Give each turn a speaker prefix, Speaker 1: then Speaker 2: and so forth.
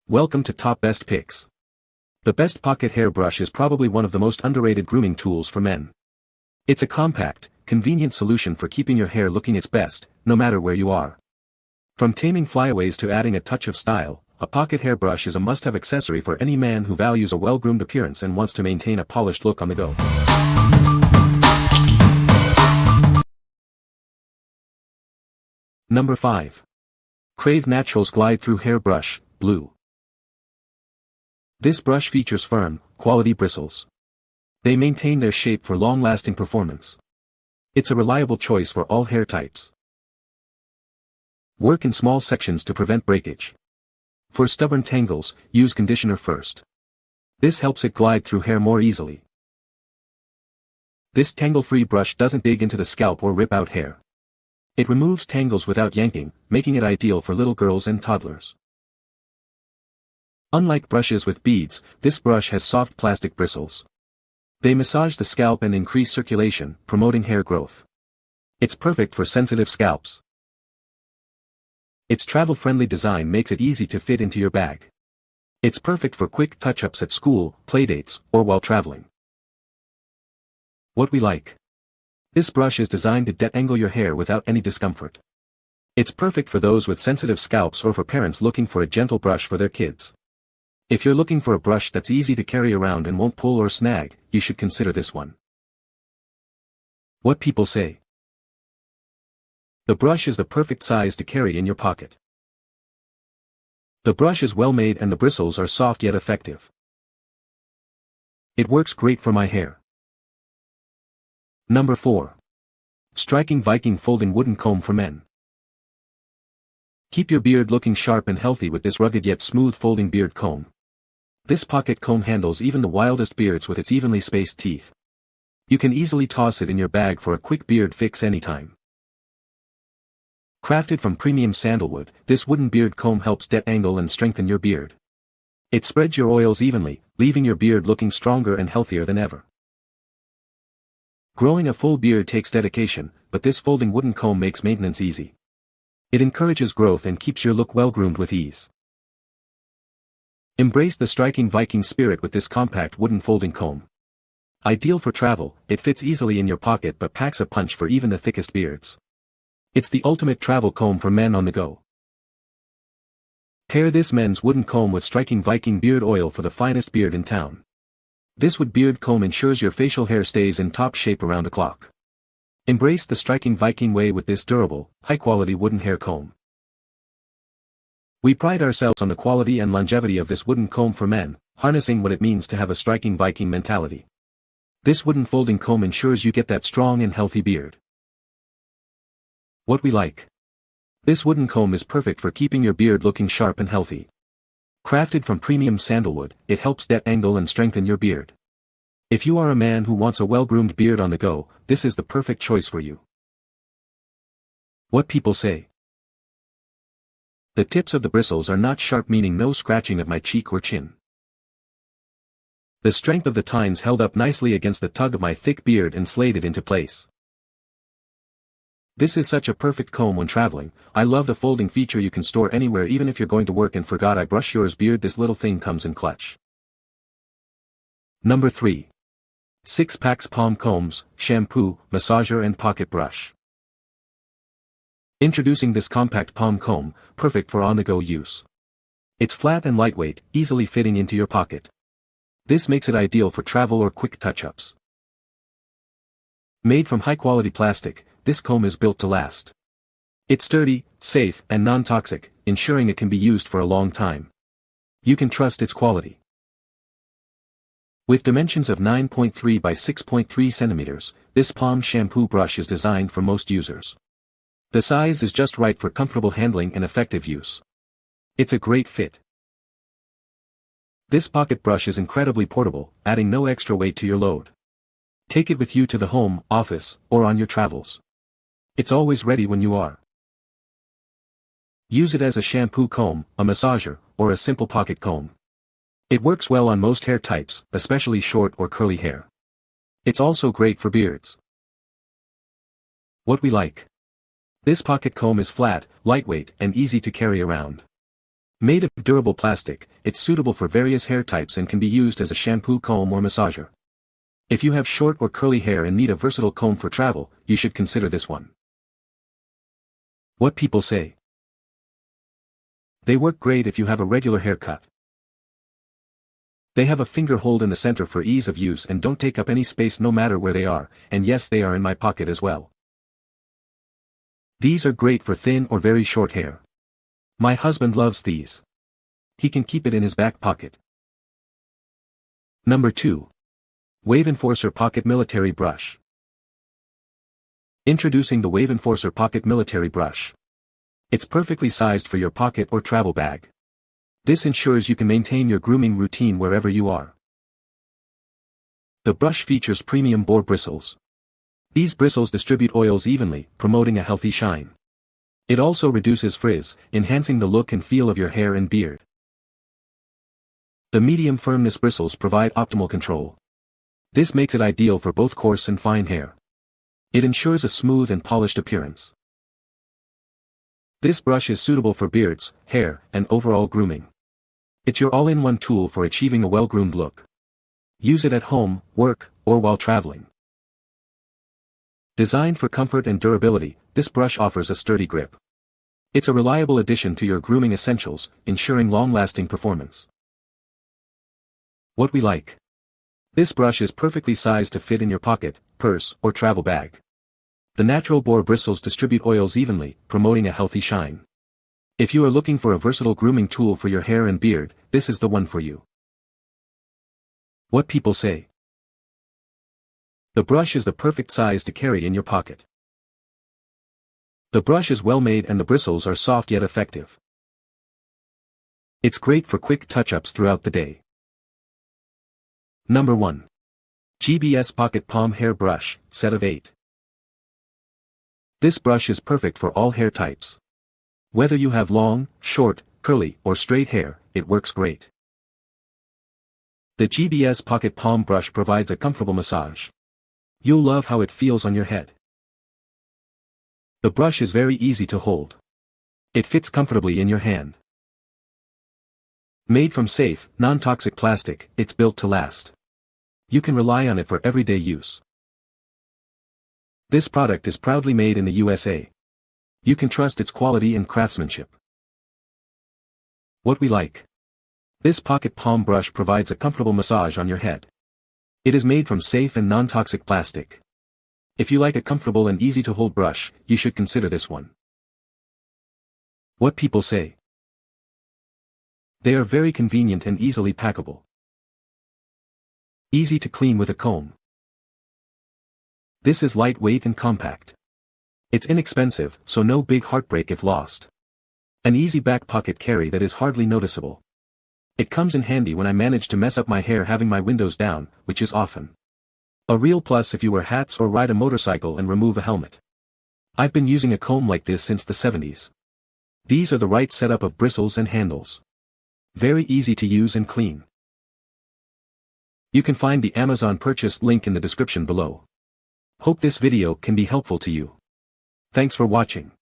Speaker 1: Welcome to Top Best Picks. The best pocket hairbrush is probably one of the most underrated grooming tools for men. It's a compact, convenient solution for keeping your hair looking its best, no matter where you are. From taming flyaways to adding a touch of style, a pocket hairbrush is a must-have accessory for any man who values a well-groomed appearance and wants to maintain a polished look on the go. Number 5. Crave Naturals Glide Thru Hairbrush, Blue. This brush features firm, quality bristles. They maintain their shape for long-lasting performance. It's a reliable choice for all hair types. Work in small sections to prevent breakage. For stubborn tangles, use conditioner first. This helps it glide through hair more easily. This tangle-free brush doesn't dig into the scalp or rip out hair. It removes tangles without yanking, making it ideal for little girls and toddlers. Unlike brushes with beads, this brush has soft plastic bristles. They massage the scalp and increase circulation, promoting hair growth. It's perfect for sensitive scalps. Its travel-friendly design makes it easy to fit into your bag. It's perfect for quick touch-ups at school, playdates, or while traveling. What we like. This brush is designed to detangle your hair without any discomfort. It's perfect for those with sensitive scalps or for parents looking for a gentle brush for their kids. If you're looking for a brush that's easy to carry around and won't pull or snag, you should consider this one. What people say. The brush is the perfect size to carry in your pocket. The brush is well made and the bristles are soft yet effective. It works great for my hair. Number 4. Striking Viking Folding Wooden Comb for Men. Keep your beard looking sharp and healthy with this rugged yet smooth folding beard comb. This pocket comb handles even the wildest beards with its evenly spaced teeth. You can easily toss it in your bag for a quick beard fix anytime. Crafted from premium sandalwood, this wooden beard comb helps detangle and strengthen your beard. It spreads your oils evenly, leaving your beard looking stronger and healthier than ever. Growing a full beard takes dedication, but this folding wooden comb makes maintenance easy. It encourages growth and keeps your look well-groomed with ease. Embrace the striking Viking spirit with this compact wooden folding comb. Ideal for travel, it fits easily in your pocket but packs a punch for even the thickest beards. It's the ultimate travel comb for men on the go. Pair this men's wooden comb with striking Viking beard oil for the finest beard in town. This wood beard comb ensures your facial hair stays in top shape around the clock. Embrace the striking Viking way with this durable, high-quality wooden hair comb. We pride ourselves on the quality and longevity of this wooden comb for men, harnessing what it means to have a striking Viking mentality. This wooden folding comb ensures you get that strong and healthy beard. What we like. This wooden comb is perfect for keeping your beard looking sharp and healthy. Crafted from premium sandalwood, it helps detangle and strengthen your beard. If you are a man who wants a well-groomed beard on the go, this is the perfect choice for you. What people say. The tips of the bristles are not sharp, meaning no scratching of my cheek or chin. The strength of the tines held up nicely against the tug of my thick beard and slayed it into place. This is such a perfect comb when traveling. I love the folding feature. You can store anywhere, even if you're going to work and forgot I brush yours beard. This little thing comes in clutch. Number 3. 6 Packs Palm Combs, Shampoo, Massager and Pocket Brush. Introducing this compact palm comb, perfect for on-the-go use. It's flat and lightweight, easily fitting into your pocket. This makes it ideal for travel or quick touch-ups. Made from high-quality plastic, this comb is built to last. It's sturdy, safe, and non-toxic, ensuring it can be used for a long time. You can trust its quality. With dimensions of 9.3 by 6.3 centimeters, this palm shampoo brush is designed for most users. The size is just right for comfortable handling and effective use. It's a great fit. This pocket brush is incredibly portable, adding no extra weight to your load. Take it with you to the home, office, or on your travels. It's always ready when you are. Use it as a shampoo comb, a massager, or a simple pocket comb. It works well on most hair types, especially short or curly hair. It's also great for beards. What we like. This pocket comb is flat, lightweight, and easy to carry around. Made of durable plastic, it's suitable for various hair types and can be used as a shampoo comb or massager. If you have short or curly hair and need a versatile comb for travel, you should consider this one. What people say. They work great if you have a regular haircut. They have a finger hold in the center for ease of use and don't take up any space no matter where they are, and yes, they are in my pocket as well. These are great for thin or very short hair. My husband loves these. He can keep it in his back pocket. Number 2. WavEnforcer Pocket Military Brush. Introducing the WavEnforcer Pocket Military Brush. It's perfectly sized for your pocket or travel bag. This ensures you can maintain your grooming routine wherever you are. The brush features premium boar bristles. These bristles distribute oils evenly, promoting a healthy shine. It also reduces frizz, enhancing the look and feel of your hair and beard. The medium firmness bristles provide optimal control. This makes it ideal for both coarse and fine hair. It ensures a smooth and polished appearance. This brush is suitable for beards, hair, and overall grooming. It's your all-in-one tool for achieving a well-groomed look. Use it at home, work, or while traveling. Designed for comfort and durability, this brush offers a sturdy grip. It's a reliable addition to your grooming essentials, ensuring long-lasting performance. What we like. This brush is perfectly sized to fit in your pocket, purse, or travel bag. The natural boar bristles distribute oils evenly, promoting a healthy shine. If you are looking for a versatile grooming tool for your hair and beard, this is the one for you. What people say. The brush is the perfect size to carry in your pocket. The brush is well made and the bristles are soft yet effective. It's great for quick touch-ups throughout the day. Number 1. G.B.S Pocket Palm Hair Brush, set of 8. This brush is perfect for all hair types. Whether you have long, short, curly, or straight hair, it works great. The G.B.S Pocket Palm Brush provides a comfortable massage. You'll love how it feels on your head. The brush is very easy to hold. It fits comfortably in your hand. Made from safe, non-toxic plastic, it's built to last. You can rely on it for everyday use. This product is proudly made in the USA. You can trust its quality and craftsmanship. What we like. This pocket palm brush provides a comfortable massage on your head. It is made from safe and non-toxic plastic. If you like a comfortable and easy-to-hold brush, you should consider this one. What people say. They are very convenient and easily packable. Easy to clean with a comb. This is lightweight and compact. It's inexpensive, so no big heartbreak if lost. An easy back pocket carry that is hardly noticeable. It comes in handy when I manage to mess up my hair having my windows down, which is often. A real plus if you wear hats or ride a motorcycle and remove a helmet. I've been using a comb like this since the 70s. These are the right setup of bristles and handles. Very easy to use and clean. You can find the Amazon purchase link in the description below. Hope this video can be helpful to you. Thanks for watching.